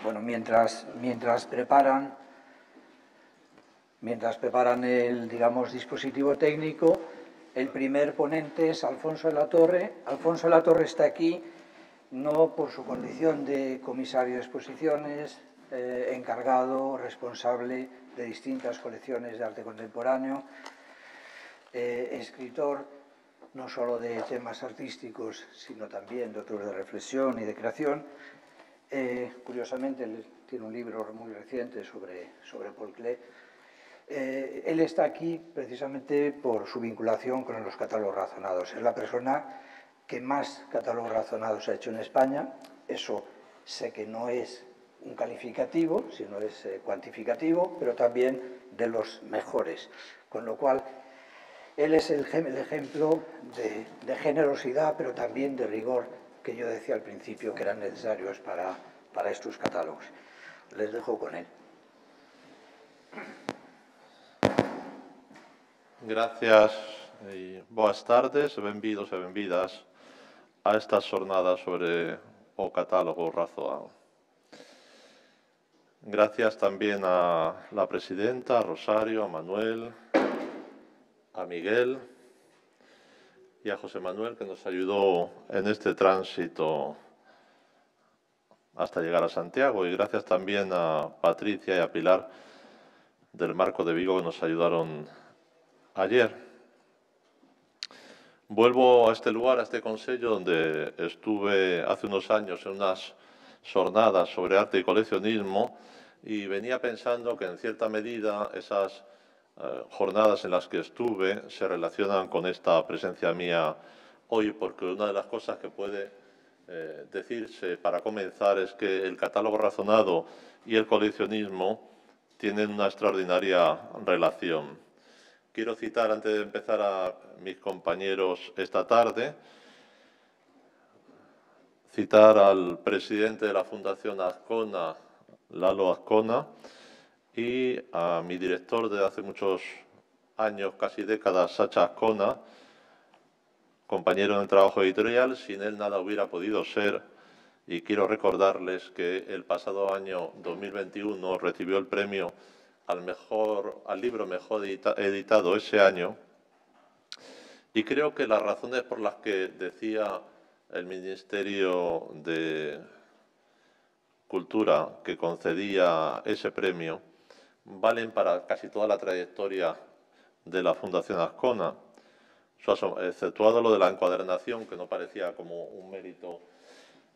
Bueno, mientras preparan el, digamos, dispositivo técnico, el primer ponente es Alfonso de la Torre. Alfonso de la Torre está aquí no por su condición de comisario de exposiciones, encargado, responsable de distintas colecciones de arte contemporáneo, escritor no solo de temas artísticos, sino también de otros de reflexión y de creación. Curiosamente, él tiene un libro muy reciente sobre Paul Klee. Él está aquí precisamente por su vinculación con los catálogos razonados. Es la persona que más catálogos razonados ha hecho en España. Eso sé que no es un calificativo, sino es cuantificativo, pero también de los mejores. Con lo cual, él es el ejemplo de generosidad, pero también de rigor que yo decía al principio que eran necesarios para estos catálogos. Les dejo con él. Gracias e boas tardes, benvidos e benvidas a estas jornadas sobre o catálogo razoado. Gracias también a la presidenta, a Rosario, a Manuel, a Miguel y a José Manuel, que nos ayudó en este tránsito hasta llegar a Santiago. Y gracias también a Patricia y a Pilar del Marco de Vigo, que nos ayudaron ayer. Vuelvo a este lugar, a este consello, donde estuve hace unos años en unas jornadas sobre arte y coleccionismo, y venía pensando que en cierta medida esas jornadas en las que estuve se relacionan con esta presencia mía hoy, porque una de las cosas que puede decirse para comenzar es que el catálogo razonado y el coleccionismo tienen una extraordinaria relación. Quiero citar, antes de empezar, a mis compañeros esta tarde, citar al presidente de la Fundación Azcona, Lalo Azcona, y a mi director de hace muchos años, casi décadas, Sacha Azcona, compañero en el trabajo editorial. Sin él nada hubiera podido ser, y quiero recordarles que el pasado año 2021 recibió el premio al libro mejor editado ese año, y creo que las razones por las que decía el Ministerio de Cultura que concedía ese premio valen para casi toda la trayectoria de la Fundación Azcona, exceptuado lo de la encuadernación, que no parecía como un mérito,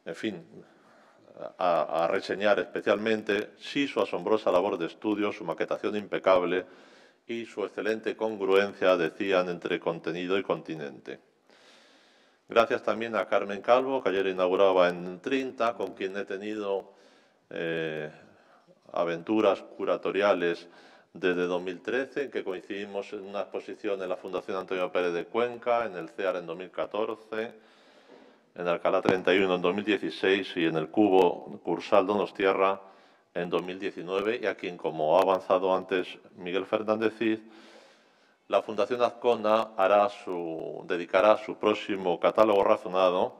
en fin, a reseñar especialmente, sí su asombrosa labor de estudio, su maquetación impecable y su excelente congruencia, decían, entre contenido y continente. Gracias también a Carmen Calvo, que ayer inauguraba en 30, con quien he tenido aventuras curatoriales desde 2013, en que coincidimos en una exposición en la Fundación Antonio Pérez de Cuenca, en el CEAR en 2014, en Alcalá 31 en 2016 y en el Cubo Cursal Donostiarra en 2019, y a quien, como ha avanzado antes Miguel Fernández Cid, la Fundación Azcona dedicará su próximo catálogo razonado,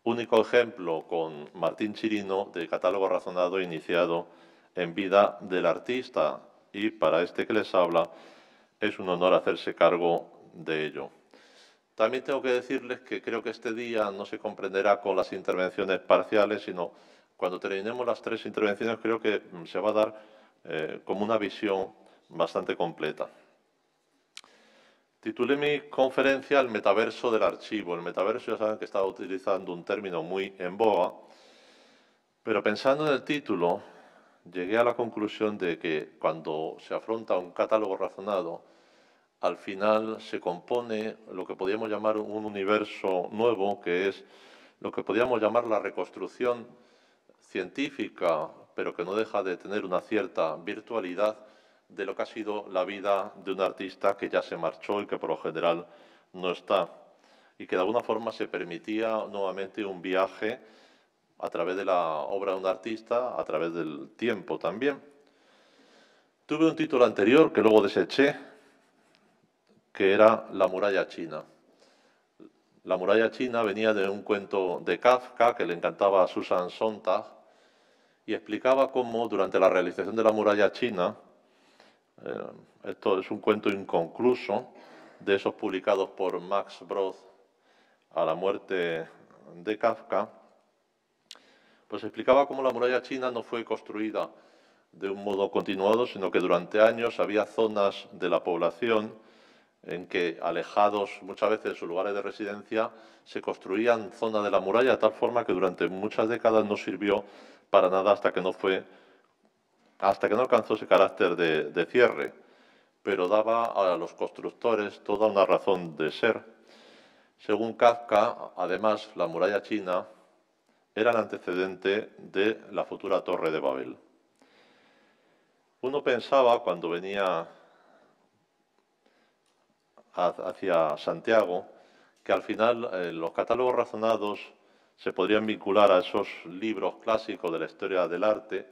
único ejemplo con Martín Chirino de catálogo razonado iniciado en vida del artista, y para este que les habla es un honor hacerse cargo de ello. También tengo que decirles que creo que este día no se comprenderá con las intervenciones parciales, sino cuando terminemos las 3 intervenciones creo que se va a dar como una visión bastante completa. Titulé mi conferencia El metaverso del archivo. El metaverso, ya saben que estaba utilizando un término muy en boga, pero pensando en el título llegué a la conclusión de que cuando se afronta un catálogo razonado, al final se compone lo que podríamos llamar un universo nuevo, que es lo que podríamos llamar la reconstrucción científica, pero que no deja de tener una cierta virtualidad, de lo que ha sido la vida de un artista que ya se marchó y que por lo general no está, y que de alguna forma se permitía nuevamente un viaje a través de la obra de un artista, a través del tiempo también. Tuve un título anterior que luego deseché, que era La muralla china. La muralla china venía de un cuento de Kafka que le encantaba a Susan Sontag, y explicaba cómo durante la realización de la muralla china, esto es un cuento inconcluso, de esos publicados por Max Brod a la muerte de Kafka, pues explicaba cómo la muralla china no fue construida de un modo continuado, sino que durante años había zonas de la población en que, alejados muchas veces de sus lugares de residencia, se construían zonas de la muralla de tal forma que durante muchas décadas no sirvió para nada hasta que no alcanzó ese carácter de cierre, pero daba a los constructores toda una razón de ser. Según Kafka, además, la muralla china era el antecedente de la futura Torre de Babel. Uno pensaba, cuando venía hacia Santiago, que al final los catálogos razonados se podrían vincular a esos libros clásicos de la historia del arte.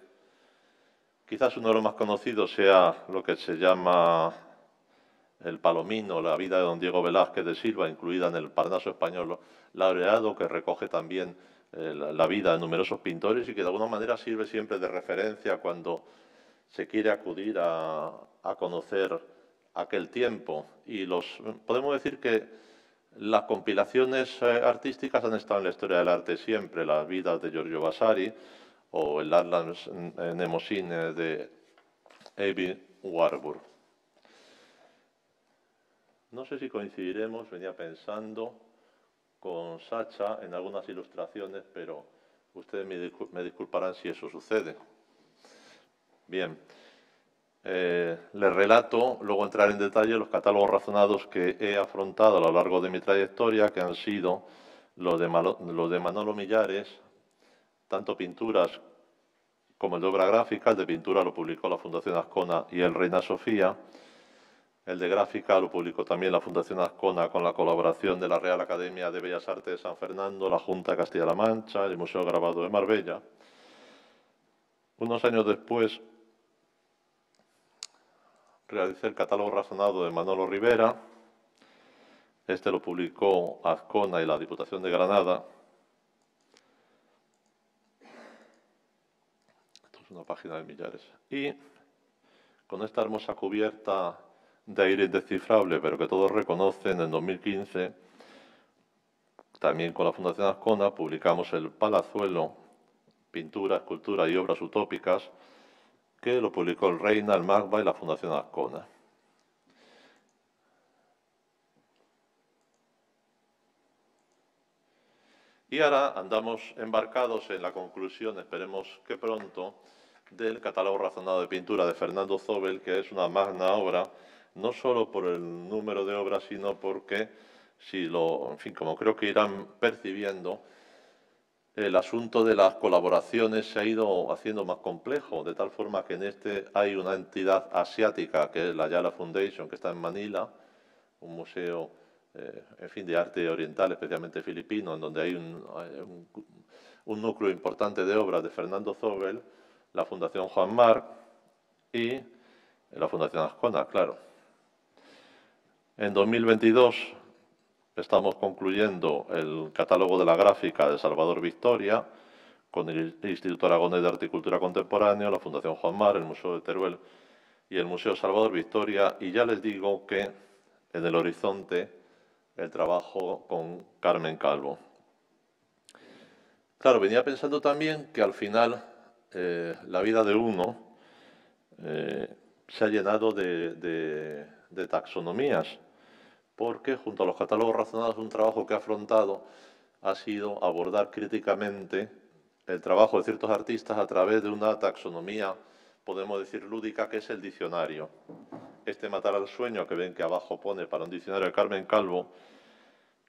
Quizás uno de los más conocidos sea lo que se llama El Palomino, la vida de don Diego Velázquez de Silva, incluida en el Parnaso español laureado, que recoge también la vida de numerosos pintores y que de alguna manera sirve siempre de referencia cuando se quiere acudir a conocer aquel tiempo. Y podemos decir que las compilaciones artísticas han estado en la historia del arte siempre, las vidas de Giorgio Vasari o el Atlas Mnemosyne de Eyvind Warburg. No sé si coincidiremos, venía pensando con Sacha en algunas ilustraciones, pero ustedes me disculparán si eso sucede. Bien, les relato, luego entrar en detalle, los catálogos razonados que he afrontado a lo largo de mi trayectoria, que han sido los de Manolo Millares, tanto pinturas como el de obra gráfica. El de pintura lo publicó la Fundación Azcona y el Reina Sofía. El de gráfica lo publicó también la Fundación Azcona con la colaboración de la Real Academia de Bellas Artes de San Fernando, la Junta de Castilla-La Mancha, el Museo Grabado de Marbella. Unos años después realicé el catálogo razonado de Manolo Rivera. Este lo publicó Azcona y la Diputación de Granada. Esto es una página de Millares. Y con esta hermosa cubierta de aire indescifrable, pero que todos reconocen, en 2015, también con la Fundación Azcona, publicamos el Palazuelo, Pintura, Escultura y Obras Utópicas, que lo publicó el Reina, el MACBA y la Fundación Azcona. Y ahora andamos embarcados en la conclusión, esperemos que pronto, del catálogo razonado de pintura de Fernando Zobel, que es una magna obra, no solo por el número de obras, sino porque, en fin, como creo que irán percibiendo, el asunto de las colaboraciones se ha ido haciendo más complejo, de tal forma que en este hay una entidad asiática, que es la Ayala Foundation, que está en Manila, un museo, en fin, de arte oriental, especialmente filipino, en donde hay un núcleo importante de obras de Fernando Zobel, la Fundación Juan Marc y la Fundación Azcona, claro. En 2022 estamos concluyendo el catálogo de la gráfica de Salvador Victoria, con el Instituto Aragonés de Arte y Cultura Contemporánea, la Fundación Juan Marc, el Museo de Teruel y el Museo Salvador Victoria. Y ya les digo que en el horizonte el trabajo con Carmen Calvo. Claro, venía pensando también que al final la vida de uno se ha llenado de taxonomías, porque junto a los catálogos razonados un trabajo que he afrontado ha sido abordar críticamente el trabajo de ciertos artistas a través de una taxonomía, podemos decir lúdica, que es el diccionario. Este Matar al sueño, que ven que abajo pone para un diccionario de Carmen Calvo,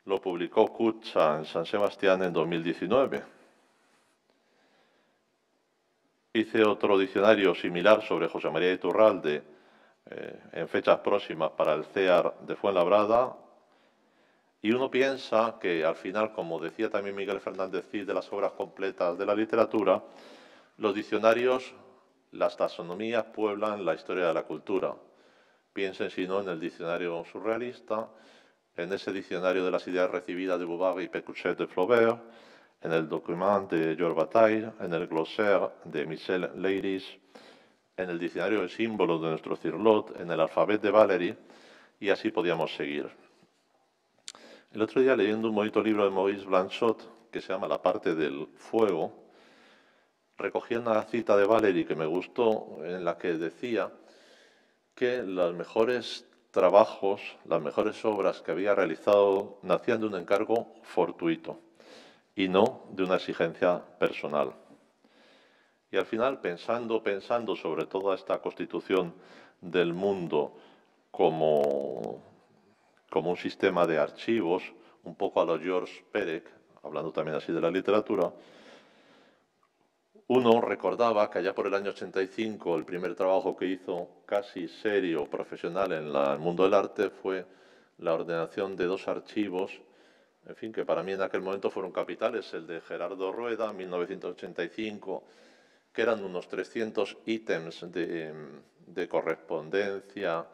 lo publicó Cucha en San Sebastián en 2019. Hice otro diccionario similar sobre José María Iturralde en fechas próximas para el CEAR de Fuenlabrada. Y uno piensa que al final, como decía también Miguel Fernández Cid de las obras completas de la literatura, los diccionarios, las taxonomías pueblan la historia de la cultura. Piensen, si no, en el diccionario surrealista, en ese diccionario de las ideas recibidas de Bourbaki y Pécuchet de Flaubert, en el Document de Georges Bataille, en el Glossaire de Michel Leiris, en el Diccionario de Símbolos de nuestro Cirlot, en el Alfabet de Valéry, y así podíamos seguir. El otro día, leyendo un bonito libro de Maurice Blanchot, que se llama La parte del fuego, recogí una cita de Valéry que me gustó, en la que decía que los mejores trabajos, las mejores obras que había realizado nacían de un encargo fortuito y no de una exigencia personal. Y al final, pensando sobre toda esta constitución del mundo como un sistema de archivos, un poco a lo George Perec, hablando también así de la literatura, uno recordaba que allá por el año 85 el primer trabajo que hizo casi serio, profesional en el mundo del arte fue la ordenación de dos archivos, en fin, que para mí en aquel momento fueron capitales, el de Gerardo Rueda, 1985, que eran unos 300 ítems de correspondencia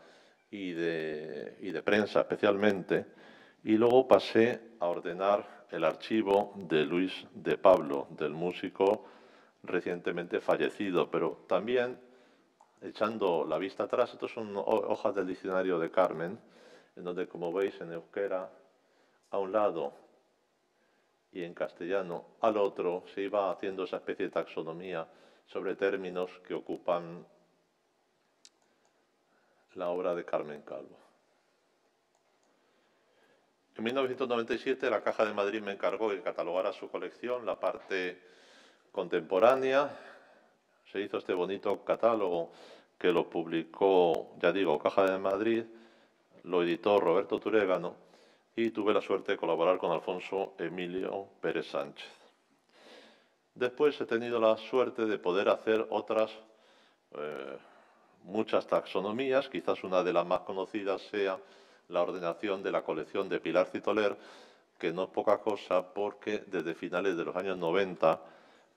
y de prensa especialmente, y luego pasé a ordenar el archivo de Luis de Pablo, del músico recientemente fallecido, pero también, echando la vista atrás, estas son hojas del diccionario de Carmen, en donde, como veis, en euskera a un lado y en castellano al otro se iba haciendo esa especie de taxonomía sobre términos que ocupan la obra de Carmen Calvo. En 1997 la Caja de Madrid me encargó que catalogara su colección, la parte contemporánea. Se hizo este bonito catálogo que lo publicó, ya digo, Caja de Madrid, lo editó Roberto Turégano y tuve la suerte de colaborar con Alfonso Emilio Pérez Sánchez. Después he tenido la suerte de poder hacer otras muchas taxonomías, quizás una de las más conocidas sea la ordenación de la colección de Pilar Citoler, que no es poca cosa porque desde finales de los años 90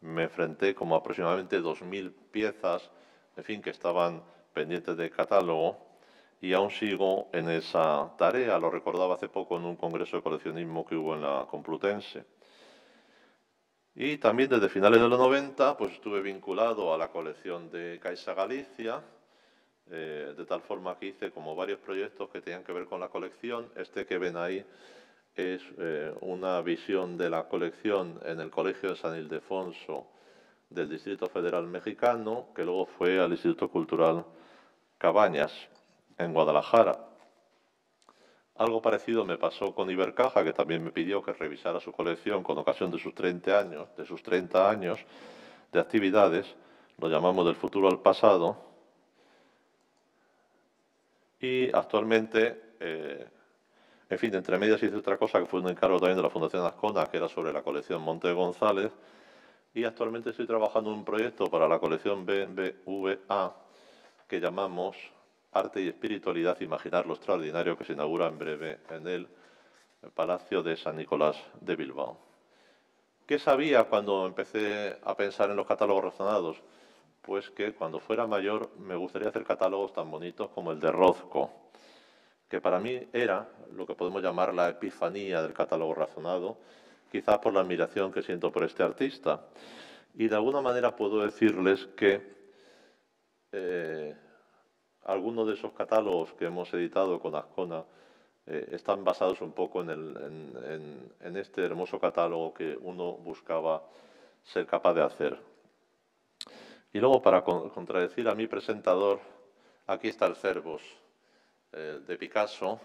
me enfrenté como aproximadamente 2000 piezas, en fin, que estaban pendientes de catálogo, y aún sigo en esa tarea. Lo recordaba hace poco en un congreso de coleccionismo que hubo en la Complutense. Y también desde finales de los 90 pues estuve vinculado a la colección de Caixa Galicia, de tal forma que hice como varios proyectos que tenían que ver con la colección. Este que ven ahí es una visión de la colección en el Colegio de San Ildefonso del Distrito Federal Mexicano, que luego fue al Instituto Cultural Cabañas, en Guadalajara. Algo parecido me pasó con Ibercaja, que también me pidió que revisara su colección con ocasión de sus 30 años de actividades, lo llamamos del futuro al pasado, y actualmente, en fin, entre medias hice otra cosa que fue un encargo también de la Fundación Azcona, que era sobre la colección Monte González, y actualmente estoy trabajando en un proyecto para la colección BBVA que llamamos Arte y Espiritualidad, Imaginar lo Extraordinario, que se inaugura en breve en el Palacio de San Nicolás de Bilbao. ¿Qué sabía cuando empecé a pensar en los catálogos razonados? Pues que cuando fuera mayor me gustaría hacer catálogos tan bonitos como el de Rothko, que para mí era lo que podemos llamar la epifanía del catálogo razonado, quizás por la admiración que siento por este artista. Y de alguna manera puedo decirles que algunos de esos catálogos que hemos editado con Azcona están basados un poco en este hermoso catálogo que uno buscaba ser capaz de hacer. Y luego, para contradecir a mi presentador, aquí está el Cervos de Picasso,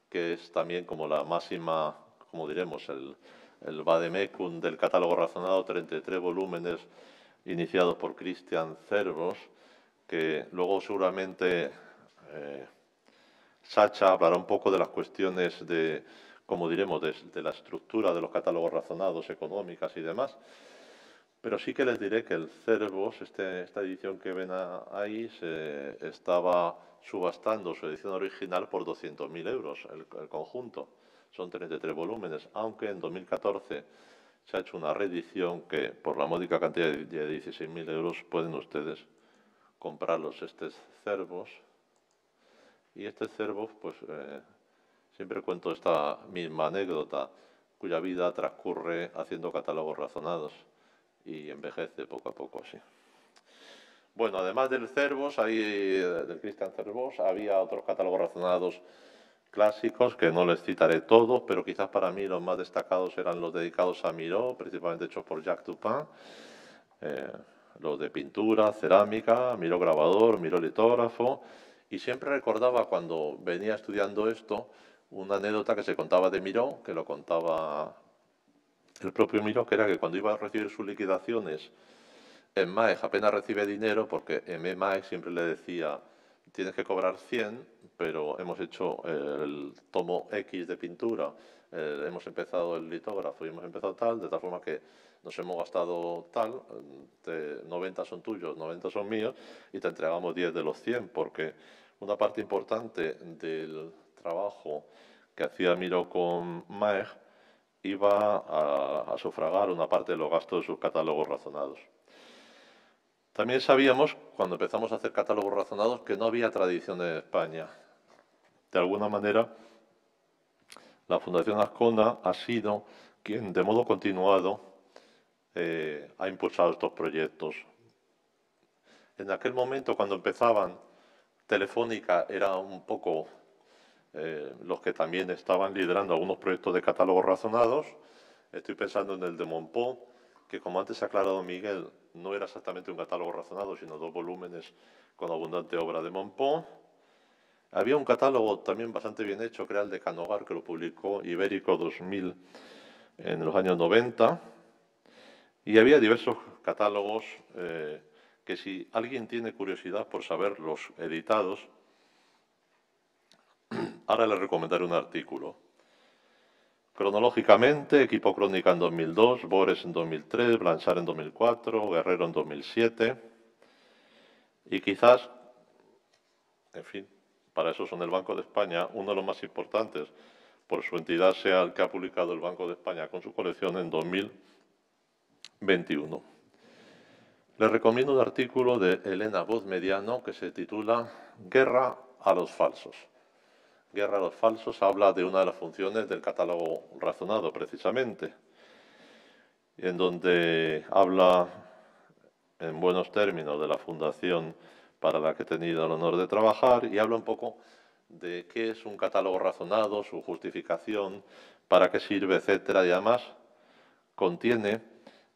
que es también como la máxima, como diremos, el vademecum del catálogo razonado, 33 volúmenes iniciados por Christian Cervos, que luego seguramente Sacha hablará un poco de las cuestiones de, como diremos, de la estructura de los catálogos razonados, económicas y demás. Pero sí que les diré que el Cervos, esta edición que ven ahí, se estaba subastando su edición original por 200.000 euros, el conjunto. Son 33 volúmenes, aunque en 2014 se ha hecho una reedición que por la módica cantidad de 16.000 euros pueden ustedes comprarlos. Este es Cervos. Y este Cervos, pues siempre cuento esta misma anécdota. cuya vida transcurre haciendo catálogos razonados y envejece poco a poco así. Bueno, además del Cervos, del Christian Cervos, había otros catálogos razonados clásicos, que no les citaré todos, pero quizás para mí los más destacados eran los dedicados a Miró, principalmente hechos por Jacques Dupin, los de pintura, cerámica, Miró grabador, Miró litógrafo, y siempre recordaba cuando venía estudiando esto una anécdota que se contaba de Miró, que lo contaba el propio Miró, que era que cuando iba a recibir sus liquidaciones en Maeg apenas recibe dinero, porque en Maeg siempre le decía: tienes que cobrar 100, pero hemos hecho el tomo X de pintura, hemos empezado el litógrafo y hemos empezado tal, de tal forma que nos hemos gastado tal, 90 son tuyos, 90 son míos, y te entregamos 10 de los 100, porque una parte importante del trabajo que hacía Miró con Maeg iba a sufragar una parte de los gastos de sus catálogos razonados. También sabíamos, cuando empezamos a hacer catálogos razonados, que no había tradición en España. De alguna manera, la Fundación Azcona ha sido quien, de modo continuado, ha impulsado estos proyectos. En aquel momento, cuando empezaban, Telefónica era un poco los que también estaban liderando algunos proyectos de catálogos razonados. Estoy pensando en el de Montpó, que, como antes ha aclarado Miguel, no era exactamente un catálogo razonado, sino 2 volúmenes con abundante obra de Montpó. Había un catálogo también bastante bien hecho, que era el de Canogar, que lo publicó Ibérico 2000 en los años 90. Y había diversos catálogos que, si alguien tiene curiosidad por saber los editados, ahora le recomendaré un artículo. Cronológicamente, Equipo Crónica en 2002, Bores en 2003, Blanchard en 2004, Guerrero en 2007. Y quizás, en fin, para eso son el Banco de España, uno de los más importantes por su entidad sea el que ha publicado el Banco de España con su colección en 2021. Les recomiendo un artículo de Elena Voz Mediano que se titula Guerra a los falsos. Guerra a los falsos habla de una de las funciones del catálogo razonado, precisamente, en donde habla en buenos términos de la fundación para la que he tenido el honor de trabajar, y habla un poco de qué es un catálogo razonado, su justificación, para qué sirve, etcétera, y además contiene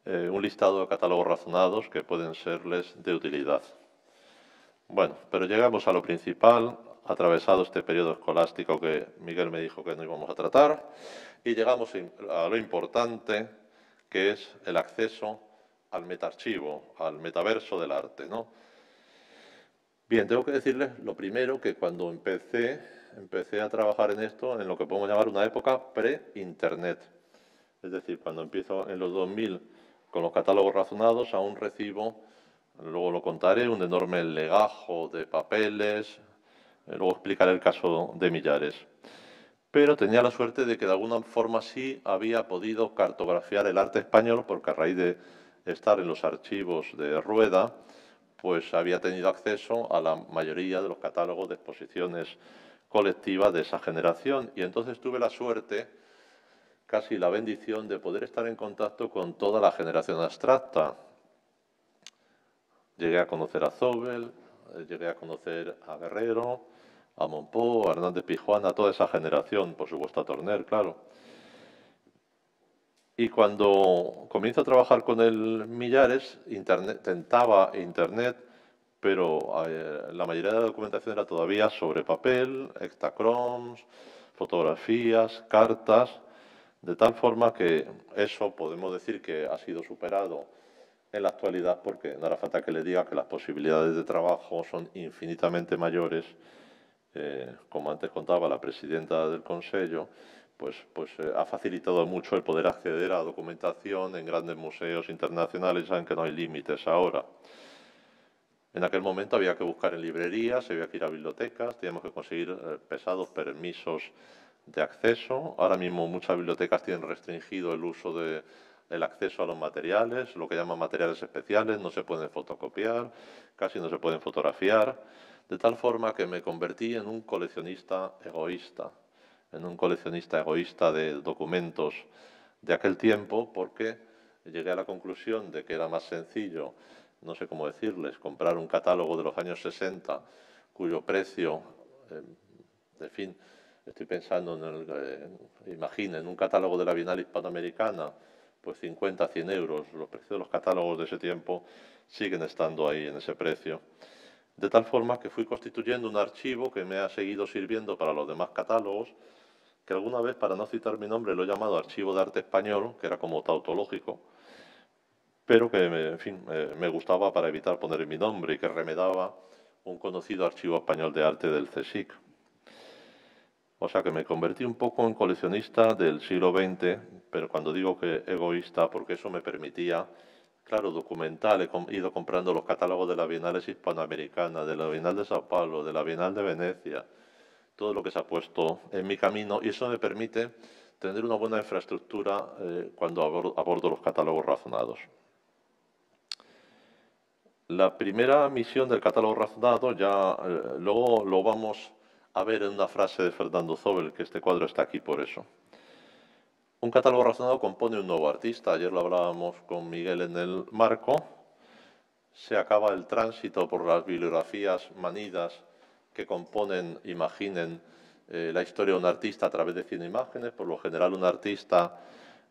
un listado de catálogos razonados que pueden serles de utilidad. Bueno, pero llegamos a lo principal, atravesado este periodo escolástico que Miguel me dijo que no íbamos a tratar, y llegamos a lo importante, que es el acceso al metaarchivo, al metaverso del arte, ¿no? Bien, tengo que decirles lo primero, que cuando empecé a trabajar en esto, en lo que podemos llamar una época pre-internet. Es decir, cuando empiezo en los 2000 con los catálogos razonados, aún recibo, luego lo contaré, un enorme legajo de papeles. Luego explicaré el caso de Millares. Pero tenía la suerte de que de alguna forma sí había podido cartografiar el arte español, porque a raíz de estar en los archivos de Rueda, pues había tenido acceso a la mayoría de los catálogos de exposiciones colectivas de esa generación. Y entonces tuve la suerte, casi la bendición, de poder estar en contacto con toda la generación abstracta. Llegué a conocer a Zobel, llegué a conocer a Guerrero, a Montpó, a Hernández Pijuán, a toda esa generación, por supuesto a Torner, claro. Y cuando comienzo a trabajar con el Millares, tentaba Internet, pero la mayoría de la documentación era todavía sobre papel, hextachromes, fotografías, cartas, de tal forma que eso podemos decir que ha sido superado en la actualidad, porque no hará falta que le diga que las posibilidades de trabajo son infinitamente mayores. Como antes contaba la presidenta del Consejo, pues ha facilitado mucho el poder acceder a documentación en grandes museos internacionales, saben que no hay límites ahora. En aquel momento había que buscar en librerías, había que ir a bibliotecas, teníamos que conseguir pesados permisos de acceso. Ahora mismo muchas bibliotecas tienen restringido el uso del acceso a los materiales, lo que llaman materiales especiales, no se pueden fotocopiar, casi no se pueden fotografiar, de tal forma que me convertí en un coleccionista egoísta de documentos de aquel tiempo, porque llegué a la conclusión de que era más sencillo, no sé cómo decirles, comprar un catálogo de los años 60, cuyo precio, en fin, estoy pensando imaginen, un catálogo de la Bienal Hispanoamericana, pues 50, 100 euros. Los precios de los catálogos de ese tiempo siguen estando ahí en ese precio. De tal forma que fui constituyendo un archivo que me ha seguido sirviendo para los demás catálogos, que alguna vez, para no citar mi nombre, lo he llamado Archivo de Arte Español, que era como tautológico, pero que, en fin, me gustaba para evitar poner mi nombre y que remedaba un conocido archivo español de arte del CSIC. O sea que me convertí un poco en coleccionista del siglo XX, pero cuando digo que egoísta, porque eso me permitía, claro, documental. He ido comprando los catálogos de las Bienales Hispanoamericanas, de la Bienal de Sao Paulo, de la Bienal de Venecia, todo lo que se ha puesto en mi camino, y eso me permite tener una buena infraestructura cuando abordo los catálogos razonados. La primera misión del catálogo razonado ya luego lo vamos a ver en una frase de Fernando Zobel, que este cuadro está aquí por eso. Un catálogo razonado compone un nuevo artista. Ayer lo hablábamos con Miguel en el marco. Se acaba el tránsito por las bibliografías manidas que componen, imaginen, la historia de un artista a través de 100 imágenes. Por lo general, un artista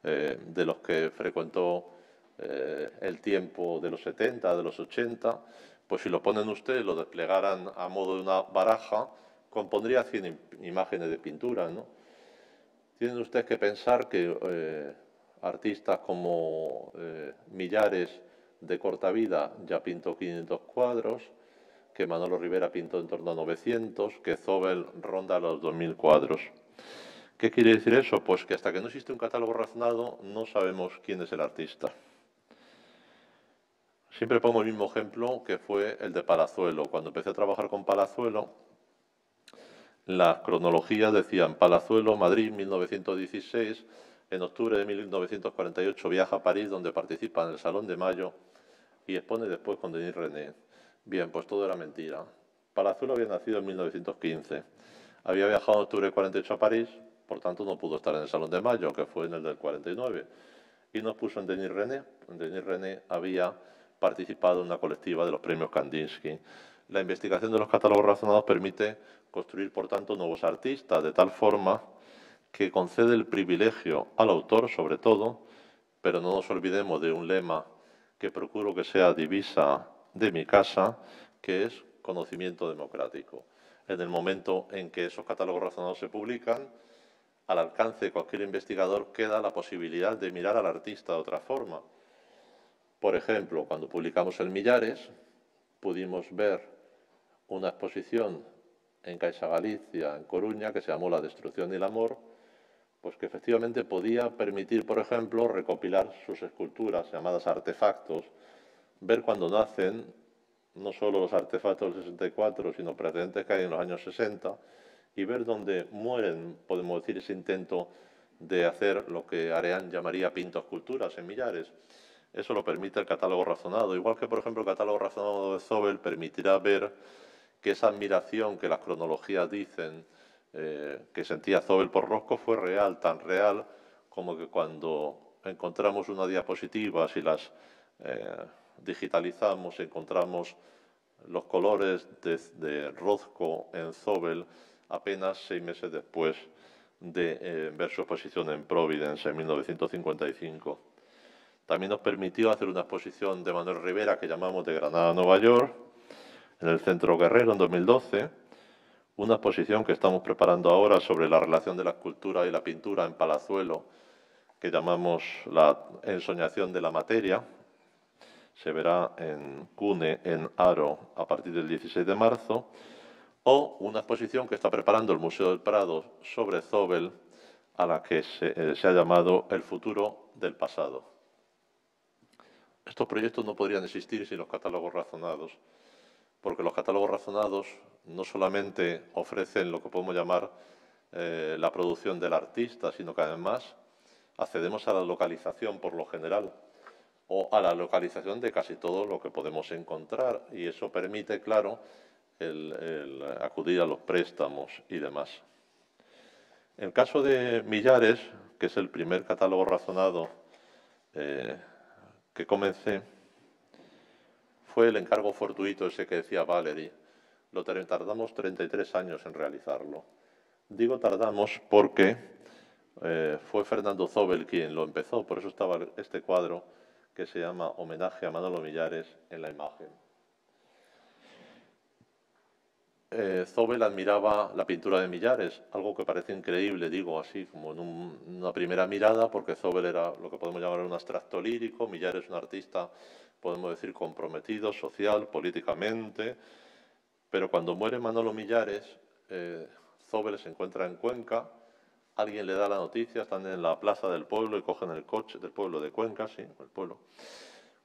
de los que frecuentó el tiempo de los 70, de los 80, pues si lo ponen ustedes, lo desplegaran a modo de una baraja, compondría 100 imágenes de pintura, ¿no? Tienen ustedes que pensar que artistas como Millares, de corta vida, ya pintó 500 cuadros, que Manolo Rivera pintó en torno a 900, que Zobel ronda los 2000 cuadros. ¿Qué quiere decir eso? Pues que hasta que no existe un catálogo razonado no sabemos quién es el artista. Siempre pongo el mismo ejemplo, que fue el de Palazuelo. Cuando empecé a trabajar con Palazuelo, las cronologías decían Palazuelo, Madrid, 1916, en octubre de 1948 viaja a París, donde participa en el Salón de Mayo y expone después con Denis René. Bien, pues todo era mentira. Palazuelo había nacido en 1915, había viajado en octubre de 48 a París, por tanto no pudo estar en el Salón de Mayo, que fue en el del 49, y nos puso en Denis René. En Denis René había participado en una colectiva de los premios Kandinsky. La investigación de los catálogos razonados permite construir, por tanto, nuevos artistas, de tal forma que concede el privilegio al autor, sobre todo, pero no nos olvidemos de un lema que procuro que sea divisa de mi casa, que es conocimiento democrático. En el momento en que esos catálogos razonados se publican, al alcance de cualquier investigador queda la posibilidad de mirar al artista de otra forma. Por ejemplo, cuando publicamos el Millares, pudimos ver una exposición en Caixa Galicia, en Coruña, que se llamó La destrucción y el amor, pues que efectivamente podía permitir, por ejemplo, recopilar sus esculturas llamadas artefactos, ver cuándo nacen, no solo los artefactos del 64, sino precedentes que hay en los años 60, y ver dónde mueren, podemos decir, ese intento de hacer lo que Areán llamaría pintoesculturas en Millares. Eso lo permite el catálogo razonado, igual que, por ejemplo, el catálogo razonado de Zobel permitirá ver que esa admiración que las cronologías dicen que sentía Zobel por Rosco fue real, tan real como que cuando encontramos una diapositiva, si las digitalizamos, encontramos los colores de Rothko en Zobel apenas 6 meses después de ver su exposición en Providence en 1955. También nos permitió hacer una exposición de Manuel Rivera que llamamos De Granada a Nueva York, en el Centro Guerrero en 2012, una exposición que estamos preparando ahora sobre la relación de la escultura y la pintura en Palazuelo, que llamamos La ensoñación de la materia. Se verá en Cune, en Haro, a partir del 16 de marzo, o una exposición que está preparando el Museo del Prado sobre Zobel, a la que se ha llamado El futuro del pasado. Estos proyectos no podrían existir sin los catálogos razonados, porque los catálogos razonados no solamente ofrecen lo que podemos llamar la producción del artista, sino que además accedemos a la localización por lo general, o a la localización de casi todo lo que podemos encontrar, y eso permite, claro, el acudir a los préstamos y demás. En el caso de Millares, que es el primer catálogo razonado que comencé, fue el encargo fortuito ese que decía Valery. Tardamos 33 años en realizarlo. Digo tardamos porque fue Fernando Zóbel quien lo empezó, por eso estaba este cuadro que se llama Homenaje a Manolo Millares en la imagen. Zóbel admiraba la pintura de Millares, algo que parece increíble, digo así, como en una primera mirada, porque Zóbel era lo que podemos llamar un abstracto lírico, Millares un artista, podemos decir, comprometido social, políticamente, pero cuando muere Manolo Millares, Zóbel se encuentra en Cuenca, alguien le da la noticia, están en la plaza del pueblo y cogen el coche, del pueblo de Cuenca, sí, el pueblo,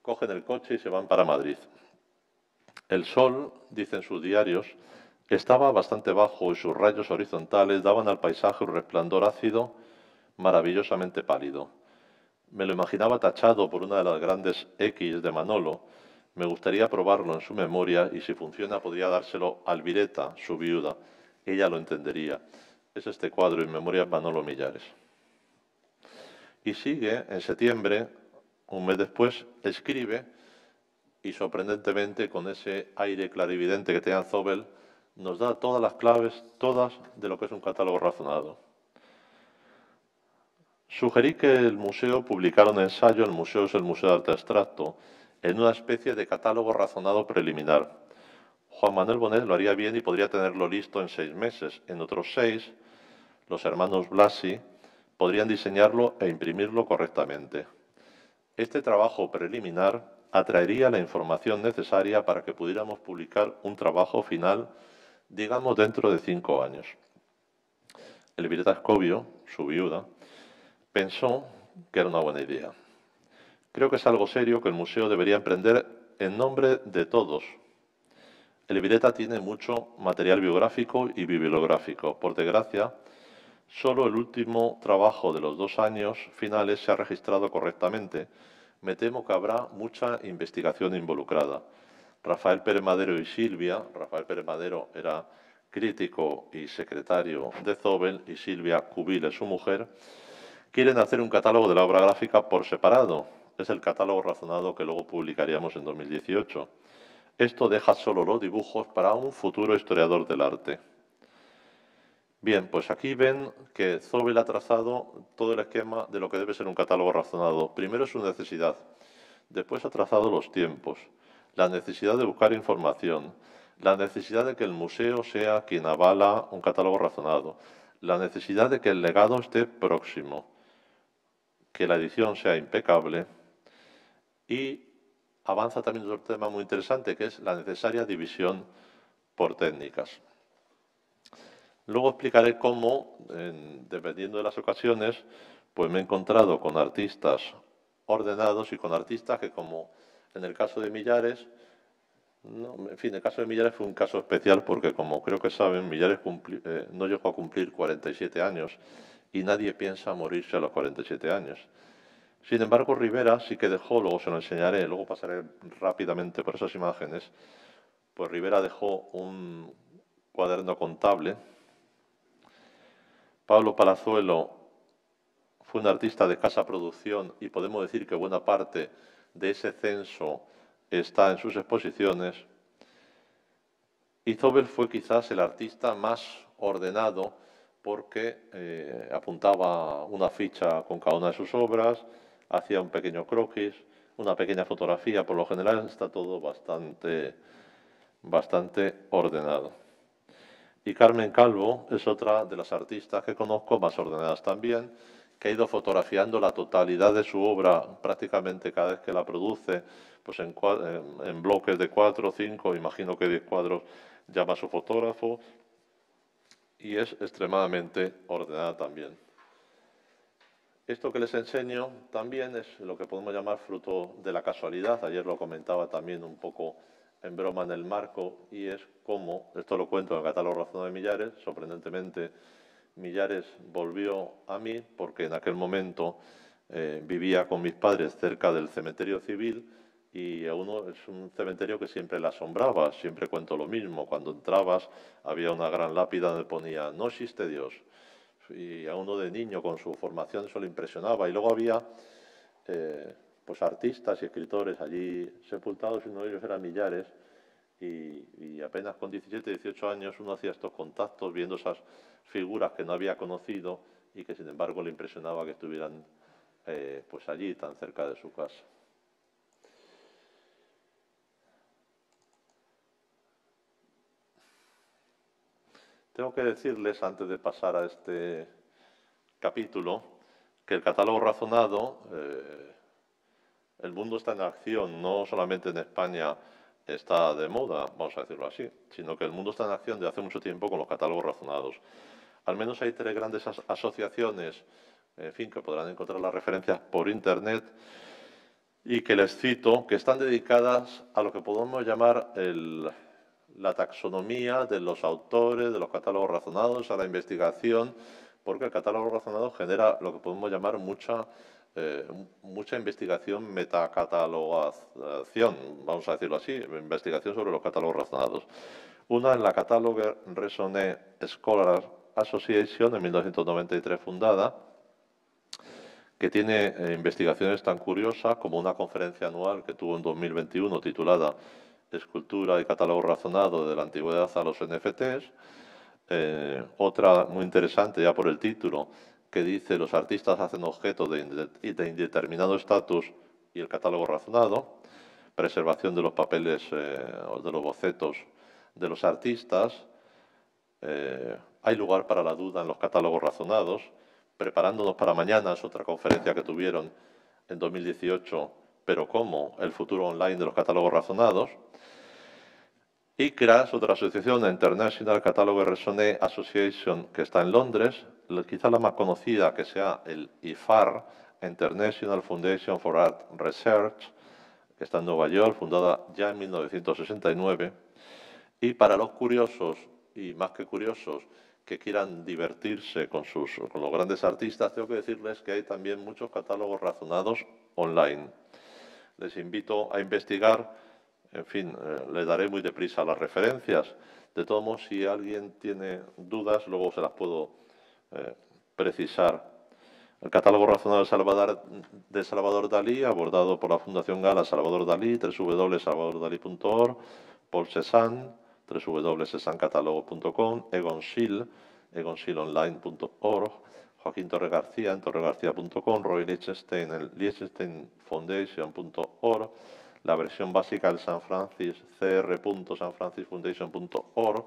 cogen el coche y se van para Madrid. El sol, dicen sus diarios, estaba bastante bajo y sus rayos horizontales daban al paisaje un resplandor ácido maravillosamente pálido. Me lo imaginaba tachado por una de las grandes X de Manolo. Me gustaría probarlo en su memoria y si funciona podría dárselo a Alvireta, su viuda. Ella lo entendería. Es este cuadro en memoria de Manolo Millares. Y sigue, en septiembre, un mes después, escribe y sorprendentemente con ese aire clarividente que tenía Zóbel, nos da todas las claves, todas, de lo que es un catálogo razonado. Sugerí que el museo publicara un ensayo, el museo es el Museo de Arte Abstracto, en una especie de catálogo razonado preliminar. Juan Manuel Bonet lo haría bien y podría tenerlo listo en 6 meses. En otros 6, los hermanos Blasi podrían diseñarlo e imprimirlo correctamente. Este trabajo preliminar atraería la información necesaria para que pudiéramos publicar un trabajo final, digamos, dentro de 5 años. Elvireta Escobio, su viuda, pensó que era una buena idea. Creo que es algo serio que el museo debería emprender en nombre de todos. Elvireta tiene mucho material biográfico y bibliográfico. Por desgracia, solo el último trabajo de los 2 años finales se ha registrado correctamente. Me temo que habrá mucha investigación involucrada. Rafael Pérez Madero y Silvia, Rafael Pérez Madero era crítico y secretario de Zóbel y Silvia Cubile, su mujer, quieren hacer un catálogo de la obra gráfica por separado. Es el catálogo razonado que luego publicaríamos en 2018. Esto deja solo los dibujos para un futuro historiador del arte. Bien, pues aquí ven que Zóbel ha trazado todo el esquema de lo que debe ser un catálogo razonado. Primero su necesidad, después ha trazado los tiempos, la necesidad de buscar información, la necesidad de que el museo sea quien avala un catálogo razonado, la necesidad de que el legado esté próximo, que la edición sea impecable y avanza también otro tema muy interesante que es la necesaria división por técnicas. Luego explicaré cómo, dependiendo de las ocasiones, pues me he encontrado con artistas ordenados y con artistas que, como en el caso de Millares, en fin, el caso de Millares fue un caso especial porque, como creo que saben, Millares no llegó a cumplir 47 años y nadie piensa morirse a los 47 años. Sin embargo, Rivera sí que dejó, luego se lo enseñaré, luego pasaré rápidamente por esas imágenes, pues Rivera dejó un cuaderno contable. Pablo Palazuelo fue un artista de escasa producción y podemos decir que buena parte de ese censo está en sus exposiciones. Y Zóbel fue quizás el artista más ordenado porque apuntaba una ficha con cada una de sus obras, hacía un pequeño croquis, una pequeña fotografía. Por lo general está todo bastante ordenado. Y Carmen Calvo es otra de las artistas que conozco, más ordenadas también, que ha ido fotografiando la totalidad de su obra prácticamente cada vez que la produce, pues en bloques de 4 o 5, imagino que 10 cuadros llama a su fotógrafo, y es extremadamente ordenada también. Esto que les enseño también es lo que podemos llamar fruto de la casualidad. Ayer lo comentaba también un poco en broma en el marco, y es como, esto lo cuento en el catálogo razonado de Millares, sorprendentemente Millares volvió a mí porque en aquel momento vivía con mis padres cerca del cementerio civil y es un cementerio que siempre le asombraba, siempre cuento lo mismo, cuando entrabas había una gran lápida donde ponía "No existe Dios", y a uno de niño con su formación eso le impresionaba. Y luego había pues artistas y escritores allí sepultados, y uno de ellos era Millares, y apenas con 17, 18 años uno hacía estos contactos viendo esas figuras que no había conocido y que sin embargo le impresionaba que estuvieran pues allí tan cerca de su casa. Tengo que decirles, antes de pasar a este capítulo, que el catálogo razonado, el mundo está en acción, no solamente en España está de moda, vamos a decirlo así, sino que el mundo está en acción desde hace mucho tiempo con los catálogos razonados. Al menos hay 3 grandes asociaciones, en fin, que podrán encontrar las referencias por Internet, y que les cito, que están dedicadas a lo que podemos llamar la taxonomía de los autores, de los catálogos razonados, a la investigación, porque el catálogo razonado genera lo que podemos llamar mucha investigación, metacatalogación, vamos a decirlo así, investigación sobre los catálogos razonados. Una en la Catalogue Raisonné Scholars Association, en 1993 fundada, que tiene investigaciones tan curiosas como una conferencia anual que tuvo en 2021 titulada Escultura y catálogo razonado de la antigüedad a los NFTs. Otra muy interesante ya por el título, que dice los artistas hacen objeto de indeterminado estatus y el catálogo razonado, preservación de los papeles o de los bocetos de los artistas, hay lugar para la duda en los catálogos razonados, preparándonos para mañana, es otra conferencia que tuvieron en 2018, pero ¿cómo? El futuro online de los catálogos razonados. Y CRAS, otra asociación, la International Catalogue Raisonné Association, que está en Londres, quizá la más conocida, que sea el IFAR, International Foundation for Art Research, que está en Nueva York, fundada ya en 1969. Y para los curiosos, y más que curiosos, que quieran divertirse con los grandes artistas, tengo que decirles que hay también muchos catálogos razonados online. Les invito a investigar. En fin, le daré muy deprisa las referencias. De todos modos, si alguien tiene dudas, luego se las puedo precisar. El catálogo razonado de Salvador Dalí, abordado por la Fundación Gala Salvador Dalí, www.salvadordalí.org, Paul Cézanne, www.cézannecatálogo.com, Egon Schiele, egonschieleonline.org, Joaquín Torre García, en torregarcía.com, Roy Lichtenstein, en liechtensteinfoundation.org, la versión básica del San Francis, cr.sanfrancisfoundation.org,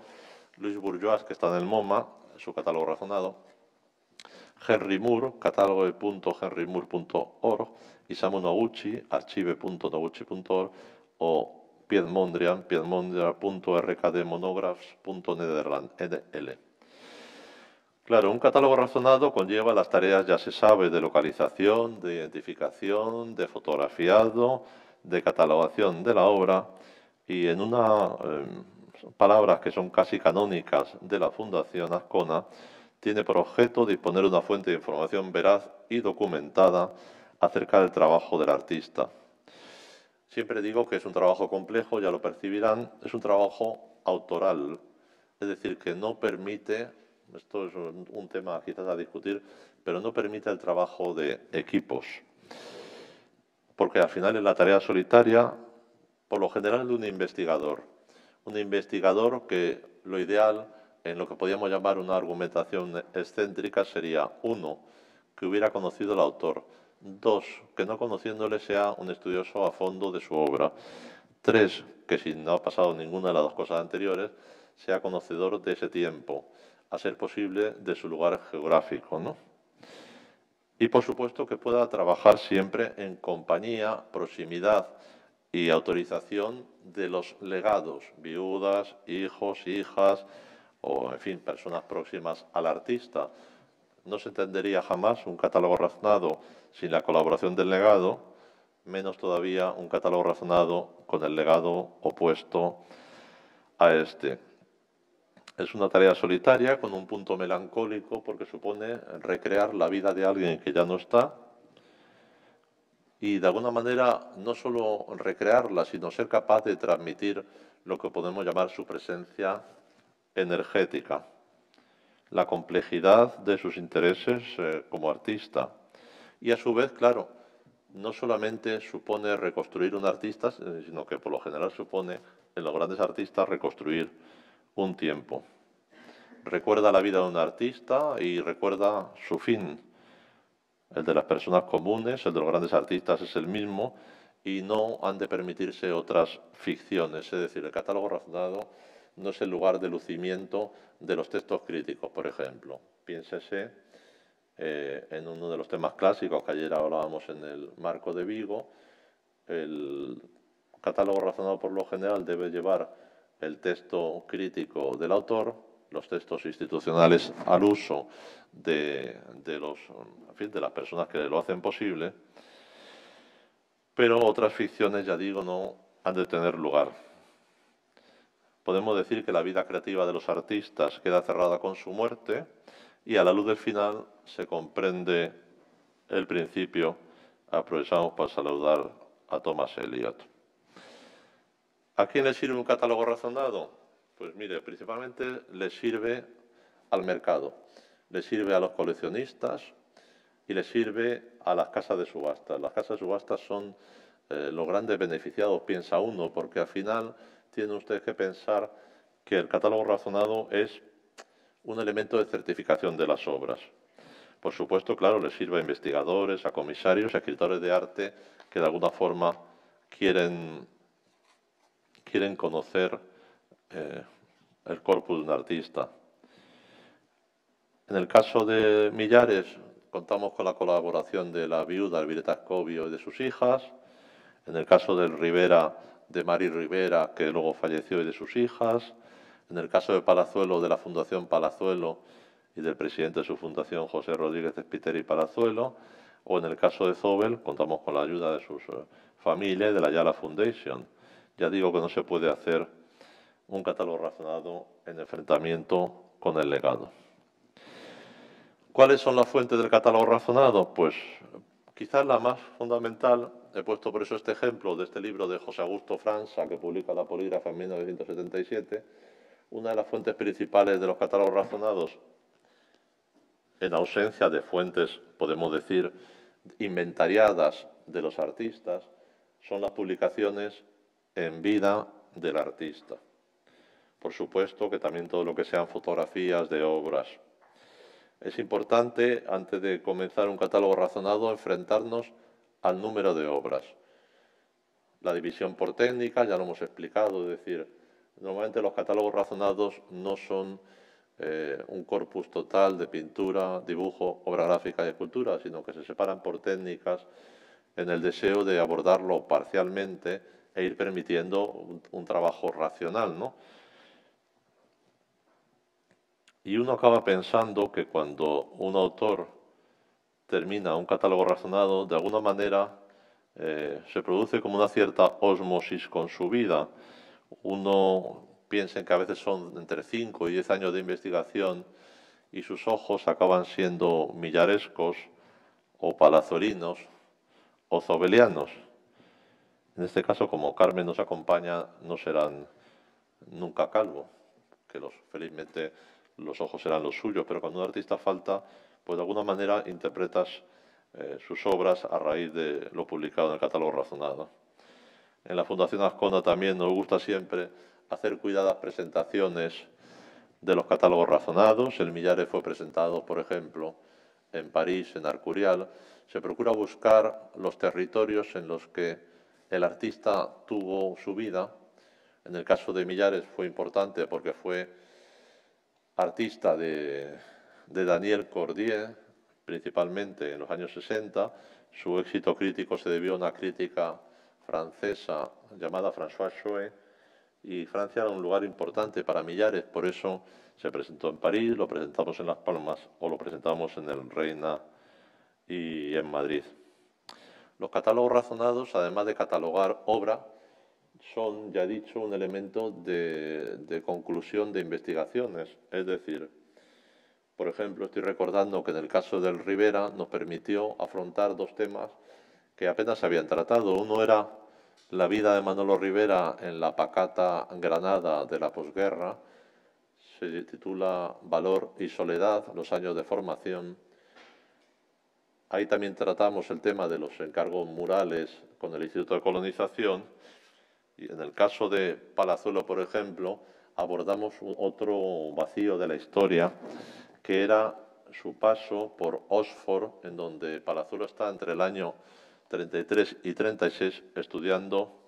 Luis Bourgeois, que está en el MoMA, su catálogo razonado, Henry Moore, catálogo.henrymoore.org, Isamu Noguchi, archive.noguchi.org, o Piet Mondrian, piedmondrian.rkdmonographs.nl. Claro, un catálogo razonado conlleva las tareas, ya se sabe, de localización, de identificación, de fotografiado, de catalogación de la obra, y en palabras que son casi canónicas de la Fundación Azcona, tiene por objeto disponer de una fuente de información veraz y documentada acerca del trabajo del artista. Siempre digo que es un trabajo complejo, ya lo percibirán, es un trabajo autoral, es decir, que no permite, esto es un tema quizás a discutir, pero no permite el trabajo de equipos, porque al final es la tarea solitaria, por lo general, de un investigador que lo ideal, en lo que podríamos llamar una argumentación excéntrica, sería 1, que hubiera conocido al autor; 2, que no conociéndole sea un estudioso a fondo de su obra; 3, que si no ha pasado ninguna de las 2 cosas anteriores, sea conocedor de ese tiempo, a ser posible de su lugar geográfico, ¿no? Y por supuesto que pueda trabajar siempre en compañía, proximidad y autorización de los legados, viudas, hijos, hijas, o en fin, personas próximas al artista. No se entendería jamás un catálogo razonado sin la colaboración del legado, menos todavía un catálogo razonado con el legado opuesto a este. Es una tarea solitaria con un punto melancólico porque supone recrear la vida de alguien que ya no está y de alguna manera no solo recrearla, sino ser capaz de transmitir lo que podemos llamar su presencia energética. la complejidad de sus intereses como artista. Y a su vez, claro, no solamente supone reconstruir un artista, sino que por lo general supone en los grandes artistas reconstruir un tiempo. Recuerda la vida de un artista y recuerda su fin. El de las personas comunes, el de los grandes artistas es el mismo y no han de permitirse otras ficciones. Es decir, el catálogo razonado no es el lugar de lucimiento de los textos críticos, por ejemplo. Piénsese en uno de los temas clásicos que ayer hablábamos en el marco de Vigo. El catálogo razonado por lo general debe llevar el texto crítico del autor, los textos institucionales al uso de las personas que lo hacen posible, pero otras ficciones, ya digo, no han de tener lugar. Podemos decir que la vida creativa de los artistas queda cerrada con su muerte y a la luz del final se comprende el principio. Aprovechamos para saludar a Thomas Eliot. ¿A quién le sirve un catálogo razonado? Pues mire, principalmente le sirve al mercado, le sirve a los coleccionistas y le sirve a las casas de subastas. Las casas de subastas son los grandes beneficiados, piensa uno, porque al final tiene usted que pensar que el catálogo razonado es un elemento de certificación de las obras. Por supuesto, claro, le sirve a investigadores, a comisarios, a escritores de arte que de alguna forma quieren conocer el corpus de un artista. En el caso de Millares, contamos con la colaboración de la viuda Elvireta Escobio y de sus hijas. En el caso del Rivera, de Mari Rivera, que luego falleció, y de sus hijas. En el caso de Palazuelo, de la Fundación Palazuelo y del presidente de su fundación, José Rodríguez Spiteri Palazuelo. O en el caso de Zobel, contamos con la ayuda de sus familias y de la Ayala Foundation. Ya digo que no se puede hacer un catálogo razonado en enfrentamiento con el legado. ¿Cuáles son las fuentes del catálogo razonado? Pues quizás la más fundamental, he puesto por eso este ejemplo de este libro de José Augusto Franza, que publica La Polígrafa en 1977. Una de las fuentes principales de los catálogos razonados, en ausencia de fuentes, podemos decir, inventariadas de los artistas, son las publicaciones en vida del artista. Por supuesto que también todo lo que sean fotografías de obras. Es importante, antes de comenzar un catálogo razonado, enfrentarnos al número de obras. La división por técnica, ya lo hemos explicado, es decir, normalmente los catálogos razonados no son un corpus total de pintura, dibujo, obra gráfica y escultura, sino que se separan por técnicas en el deseo de abordarlo parcialmente e ir permitiendo un trabajo racional, ¿no? Y uno acaba pensando que cuando un autor termina un catálogo razonado, de alguna manera se produce como una cierta ósmosis con su vida. Uno piensa que a veces son entre 5 y 10 años de investigación y sus ojos acaban siendo millarescos o palazolinos o zobelianos. En este caso, como Carmen nos acompaña, no serán nunca calvos, que felizmente los ojos serán los suyos, pero cuando un artista falta, pues de alguna manera interpretas sus obras a raíz de lo publicado en el catálogo razonado. En la Fundación Azcona también nos gusta siempre hacer cuidadas presentaciones de los catálogos razonados. El Millares fue presentado, por ejemplo, en París, en Arcurial. Se procura buscar los territorios en los que el artista tuvo su vida. En el caso de Millares fue importante porque fue artista de Daniel Cordier, principalmente en los años 60. Su éxito crítico se debió a una crítica francesa llamada François Choët, y Francia era un lugar importante para Millares, por eso se presentó en París, lo presentamos en Las Palmas o lo presentamos en el Reina y en Madrid. Los catálogos razonados, además de catalogar obra, son, ya he dicho, un elemento de conclusión de investigaciones. Es decir, por ejemplo, estoy recordando que en el caso del Rivera nos permitió afrontar dos temas que apenas se habían tratado. Uno era la vida de Manolo Rivera en la pacata Granada de la posguerra. se titula Valor y Soledad, los años de formación. Ahí también tratamos el tema de los encargos murales con el Instituto de Colonización. Y en el caso de Palazuelo, por ejemplo, abordamos otro vacío de la historia, que era su paso por Oxford, en donde Palazuelo está entre el año 33 y 36 estudiando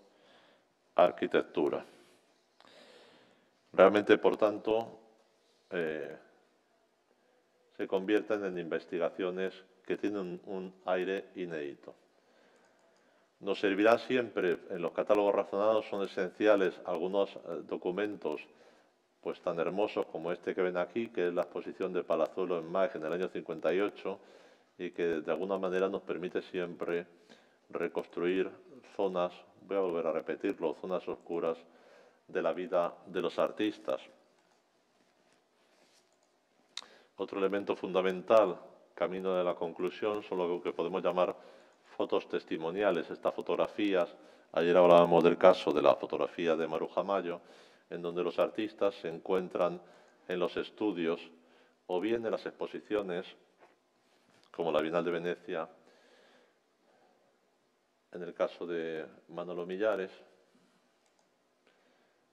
arquitectura. Realmente, por tanto, se convierten en investigaciones que tienen un aire inédito. Nos servirá siempre, en los catálogos razonados son esenciales algunos documentos pues tan hermosos como este que ven aquí, que es la exposición de Palazuelo en Maig en el año 58 y que de alguna manera nos permite siempre reconstruir zonas, voy a volver a repetirlo, zonas oscuras de la vida de los artistas. Otro elemento fundamental, camino de la conclusión, son lo que podemos llamar fotos testimoniales, estas fotografías. Ayer hablábamos del caso de la fotografía de Maruja Mayo, en donde los artistas se encuentran en los estudios o bien en las exposiciones, como la Bienal de Venecia, en el caso de Manolo Millares.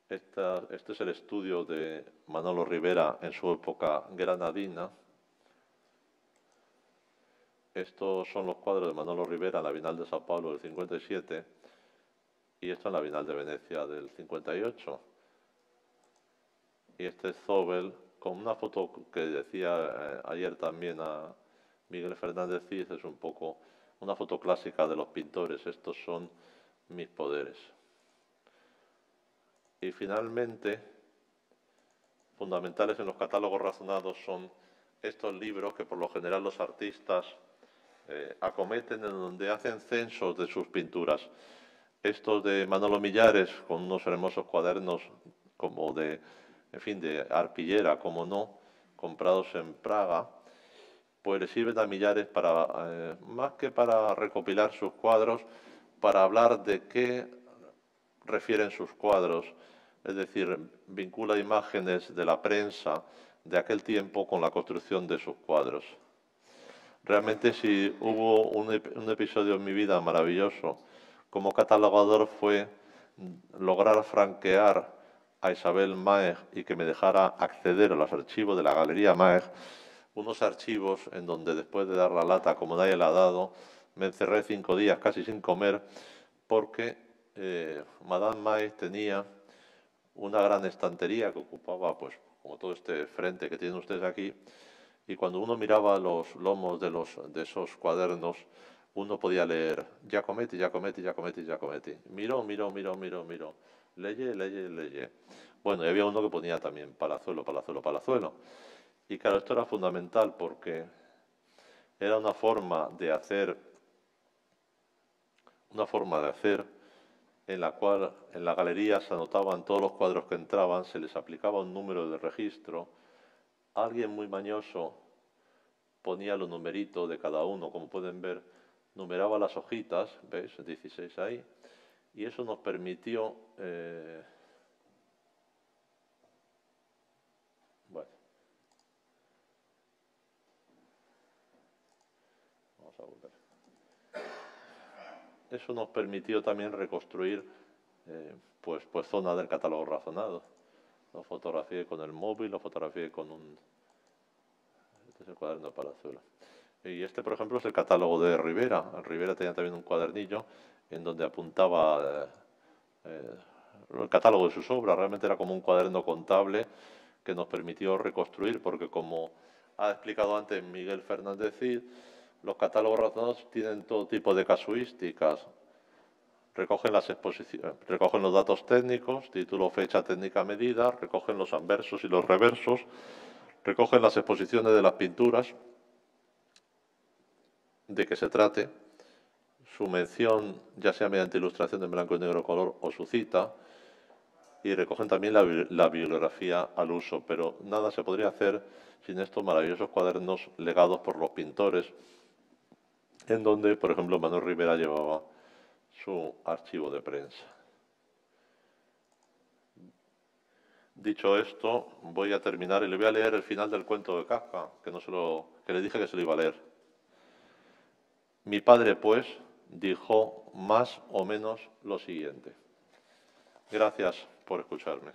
Este es el estudio de Manolo Rivera en su época granadina. Estos son los cuadros de Manolo Rivera en la Bienal de Sao Paulo del 57 y esto en la Bienal de Venecia del 58. Y este es Zobel con una foto que decía ayer también a Miguel Fernández Cid, es un poco una foto clásica de los pintores. Estos son mis poderes. Y finalmente, fundamentales en los catálogos razonados son estos libros que por lo general los artistas acometen, en donde hacen censos de sus pinturas. Estos de Manolo Millares, con unos hermosos cuadernos como de, en fin, de arpillera, como no, comprados en Praga, pues le sirven a Millares para, más que para recopilar sus cuadros, para hablar de qué refieren sus cuadros, es decir, vincula imágenes de la prensa de aquel tiempo con la construcción de sus cuadros. Realmente, si hubo un episodio en mi vida maravilloso como catalogador, fue lograr franquear a Isabel Maeg y que me dejara acceder a los archivos de la Galería Maeg, unos archivos en donde después de dar la lata como nadie la ha dado, me encerré 5 días casi sin comer porque Madame Maeg tenía una gran estantería que ocupaba, pues, como todo este frente que tienen ustedes aquí, y cuando uno miraba los lomos de esos cuadernos, uno podía leer Giacometti, Giacometti, Giacometti, Giacometti. Miró, leye. Bueno, y había uno que ponía también Palazuelo, Palazuelo, Palazuelo. Y claro, esto era fundamental porque era una forma de hacer en la cual en la galería se anotaban todos los cuadros que entraban, se les aplicaba un número de registro. Alguien muy mañoso ponía los numeritos de cada uno, como pueden ver, numeraba las hojitas, ¿veis? 16 ahí, y eso nos permitió, bueno, vamos a volver. Eso nos permitió también reconstruir, pues zonas del catálogo razonado. Lo fotografié con el móvil, lo fotografié con un... Este es el cuaderno de Palazuelo. Y este, por ejemplo, es el catálogo de Rivera. Rivera tenía también un cuadernillo en donde apuntaba el catálogo de sus obras. Realmente era como un cuaderno contable que nos permitió reconstruir, porque como ha explicado antes Miguel Fernández Cid, los catálogos razonados tienen todo tipo de casuísticas. Recogen los datos técnicos, título, fecha, técnica, medida, recogen los anversos y los reversos, recogen las exposiciones de las pinturas de que se trate, su mención, ya sea mediante ilustración en blanco y negro color o su cita, y recogen también la bibliografía al uso, pero nada se podría hacer sin estos maravillosos cuadernos legados por los pintores, en donde, por ejemplo, Manuel Rivera llevaba su archivo de prensa. Dicho esto, voy a terminar y le voy a leer el final del cuento de Kafka, que le dije que se lo iba a leer. Mi padre, pues, dijo más o menos lo siguiente. Gracias por escucharme.